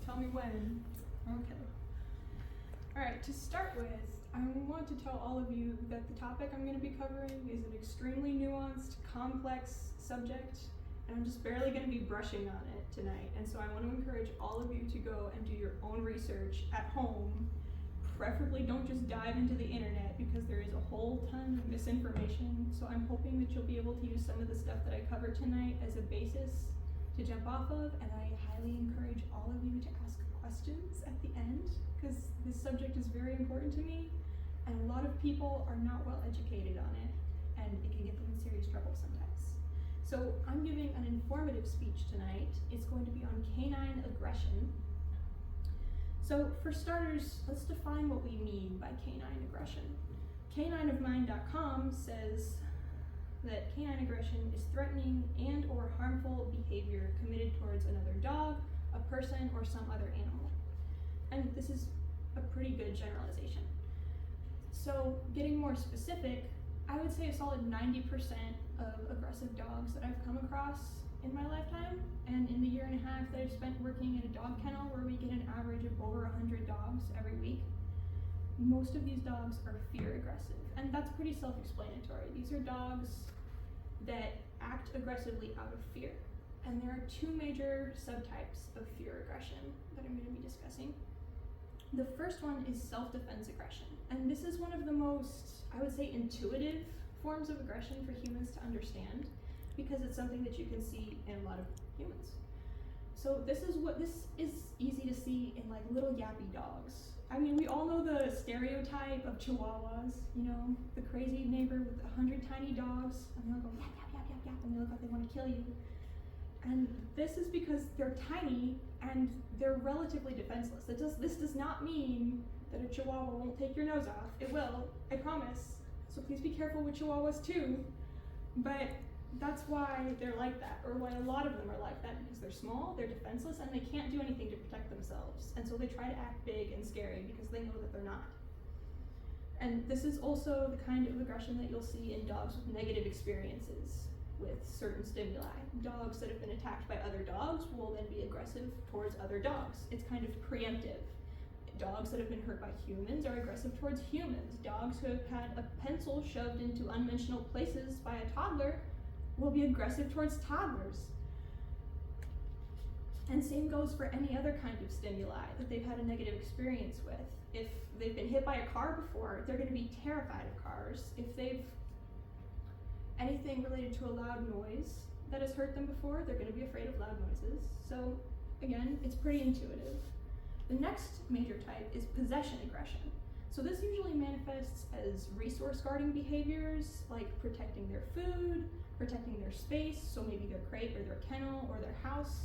Tell me when. Okay. Alright, to start with, I want to tell all of you that the topic I'm going to be covering is an extremely nuanced, complex subject, and I'm just barely going to be brushing on it tonight. And so I want to encourage all of you to go and do your own research at home. Preferably don't just dive into the internet because there is a whole ton of misinformation. So I'm hoping that you'll be able to use some of the stuff that I covered tonight as a basis to jump off of, and I highly encourage all of you to ask questions at the end because this subject is very important to me, and a lot of people are not well educated on it, and it can get them in serious trouble sometimes. So I'm giving an informative speech tonight. It's going to be on canine aggression. So for starters, let's define what we mean by canine aggression. Canineofmine.com says that canine aggression is threatening and or harmful behavior committed towards another dog, a person, or some other animal. And this is a pretty good generalization. So getting more specific, I would say a solid 90% of aggressive dogs that I've come across in my lifetime, and in the year and a half that I've spent working in a dog kennel where we get an average of over 100 dogs every week, most of these dogs are fear aggressive. And that's pretty self-explanatory. These are dogs that act aggressively out of fear. And there are two major subtypes of fear aggression that I'm going to be discussing. The first one is self-defense aggression. And this is one of the most, I would say, intuitive forms of aggression for humans to understand because it's something that you can see in a lot of humans. So this is easy to see in like little yappy dogs. I mean, we all know the stereotype of Chihuahuas, you know, the crazy neighbor with 100 tiny dogs, and they'll go yap, yap, yap, yap, yap, and they look like they want to kill you. And this is because they're tiny and they're relatively defenseless. This does not mean that a Chihuahua won't take your nose off. It will, I promise. So please be careful with Chihuahuas too. But that's why they're like that, or why a lot of them are like that, because they're small, they're defenseless, and they can't do anything to protect themselves. And so they try to act big and scary because they know that they're not. And this is also the kind of aggression that you'll see in dogs with negative experiences with certain stimuli. Dogs that have been attacked by other dogs will then be aggressive towards other dogs. It's kind of preemptive. Dogs that have been hurt by humans are aggressive towards humans. Dogs who have had a pencil shoved into unmentionable places by a toddler will be aggressive towards toddlers. And same goes for any other kind of stimuli that they've had a negative experience with. If they've been hit by a car before, they're going to be terrified of cars. If they've anything related to a loud noise that has hurt them before, they're going to be afraid of loud noises. So again, it's pretty intuitive. The next major type is possession aggression. So this usually manifests as resource guarding behaviors like protecting their food, protecting their space, so maybe their crate or their kennel or their house.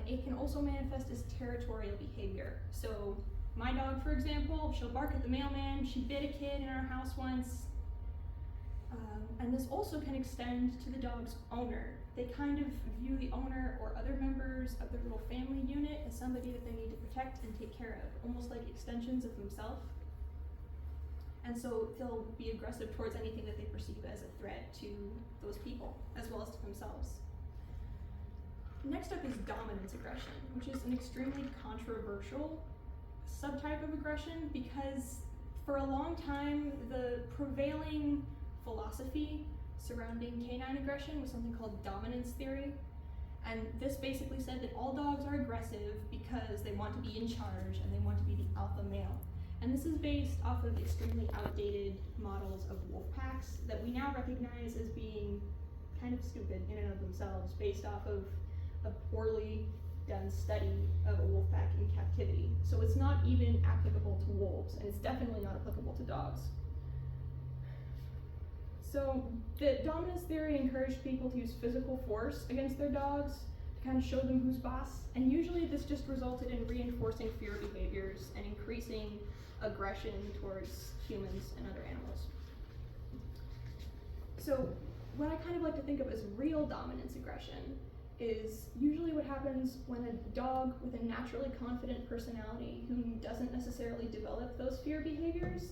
It can also manifest as territorial behavior. So my dog, for example, she'll bark at the mailman. She bit a kid in our house once. And this also can extend to the dog's owner. They kind of view the owner or other members of their little family unit as somebody that they need to protect and take care of, almost like extensions of themselves. And so they'll be aggressive towards anything that they perceive as a threat to those people, as well as to themselves. Next up is dominance aggression, which is an extremely controversial subtype of aggression because for a long time, the prevailing philosophy surrounding canine aggression was something called dominance theory. And this basically said that all dogs are aggressive because they want to be in charge and they want to be the alpha male. And this is based off of extremely outdated models of wolf packs that we now recognize as being kind of stupid in and of themselves, based off of a poorly done study of a wolf pack in captivity. So it's not even applicable to wolves, and it's definitely not applicable to dogs. So the dominance theory encouraged people to use physical force against their dogs to kind of show them who's boss, and usually this just resulted in reinforcing fear behaviors and increasing aggression towards humans and other animals. So what I kind of like to think of as real dominance aggression is usually what happens when a dog with a naturally confident personality who doesn't necessarily develop those fear behaviors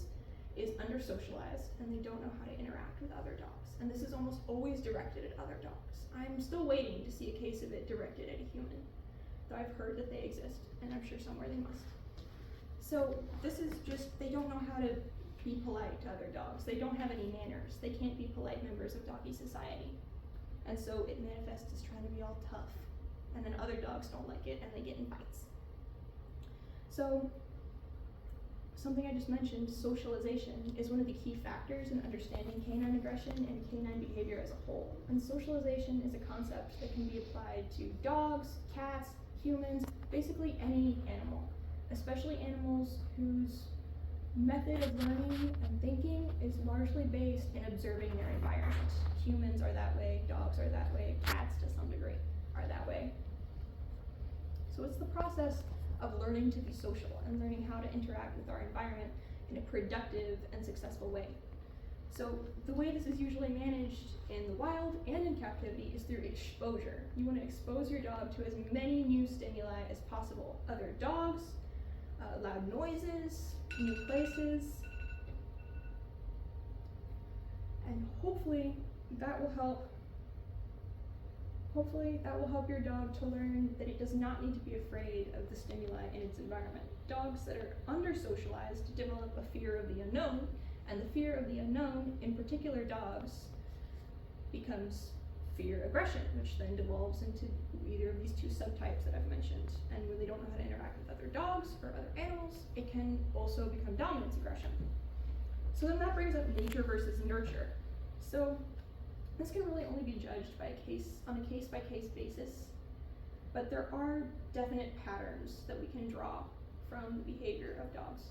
is under-socialized and they don't know how to interact with other dogs. And this is almost always directed at other dogs. I'm still waiting to see a case of it directed at a human. though I've heard that they exist, and I'm sure somewhere they must. So this is just, they don't know how to be polite to other dogs. They don't have any manners. They can't be polite members of doggy society. And so it manifests as trying to be all tough. And then other dogs don't like it and they get in fights. So something I just mentioned, socialization, is one of the key factors in understanding canine aggression and canine behavior as a whole. And socialization is a concept that can be applied to dogs, cats, humans, basically any animal, especially animals whose method of learning and thinking is largely based in observing their environment. Humans are that way, dogs are that way, cats to some degree are that way. So it's the process of learning to be social and learning how to interact with our environment in a productive and successful way. So the way this is usually managed in the wild and in captivity is through exposure. You want to expose your dog to as many new stimuli as possible. Other dogs, loud noises, new places, and hopefully that will help your dog to learn that it does not need to be afraid of the stimuli in its environment. Dogs that are under-socialized develop a fear of the unknown, and the fear of the unknown, in particular dogs, becomes fear aggression, which then devolves into either of these two subtypes that I've mentioned. And when they don't know how to interact with other dogs or other animals, it can also become dominance aggression. So then that brings up nature versus nurture. So this can really only be judged on a case-by-case basis, but there are definite patterns that we can draw from the behavior of dogs.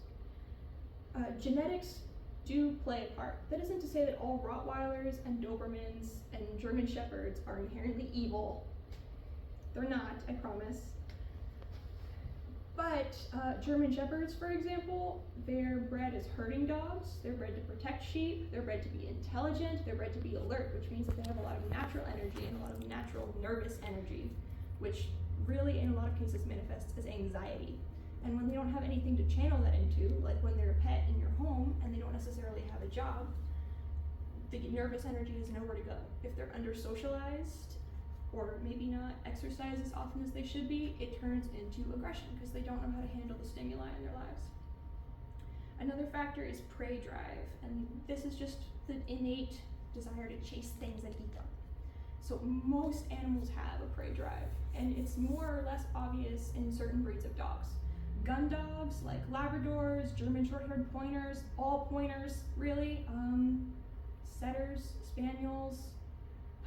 Genetics do play a part. That isn't to say that all Rottweilers and Dobermans and German Shepherds are inherently evil. They're not, I promise. But German Shepherds, for example, they're bred as herding dogs. They're bred to protect sheep. They're bred to be intelligent. They're bred to be alert, which means that they have a lot of natural energy and a lot of natural nervous energy, which really in a lot of cases manifests as anxiety. And when they don't have anything to channel that into, like when they're a pet in your home and they don't necessarily have a job, the nervous energy has nowhere to go. If they're under-socialized or maybe not exercise as often as they should be, it turns into aggression because they don't know how to handle the stimuli in their lives. Another factor is prey drive, and this is just the innate desire to chase things and eat them. So most animals have a prey drive, and it's more or less obvious in certain breeds of dogs. Gun dogs like Labradors, German short-haired pointers, all pointers really, setters, spaniels,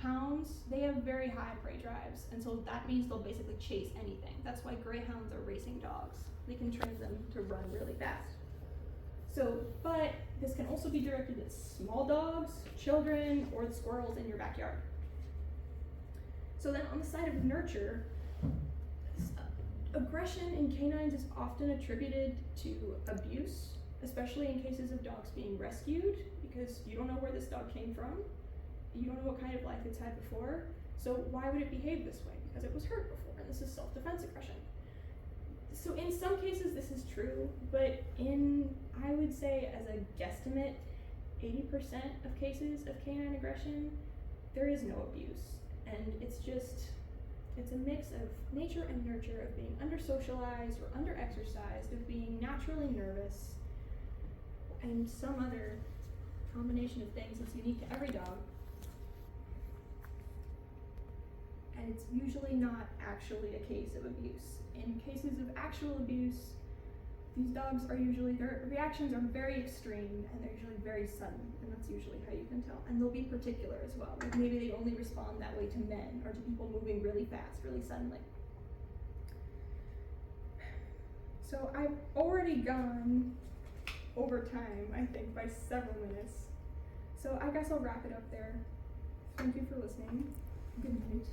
hounds, they have very high prey drives, and so that means they'll basically chase anything. That's why greyhounds are racing dogs. They can train them to run really fast. So, but this can also be directed at small dogs, children, or the squirrels in your backyard. So then on the side of nurture, aggression in canines is often attributed to abuse, especially in cases of dogs being rescued, because you don't know where this dog came from. You don't know what kind of life it's had before, so why would it behave this way? Because it was hurt before, and this is self-defense aggression. So in some cases this is true, but I would say as a guesstimate, 80% of cases of canine aggression, there is no abuse. And it's a mix of nature and nurture, of being under-socialized or under-exercised, of being naturally nervous, and some other combination of things that's unique to every dog. And it's usually not actually a case of abuse. In cases of actual abuse, these dogs are usually, their reactions are very extreme and they're usually very sudden, and that's usually how you can tell. And they'll be particular as well. Like maybe they only respond that way to men or to people moving really fast, really suddenly. So I've already gone over time, I think, by several minutes. So I guess I'll wrap it up there. Thank you for listening. Good night.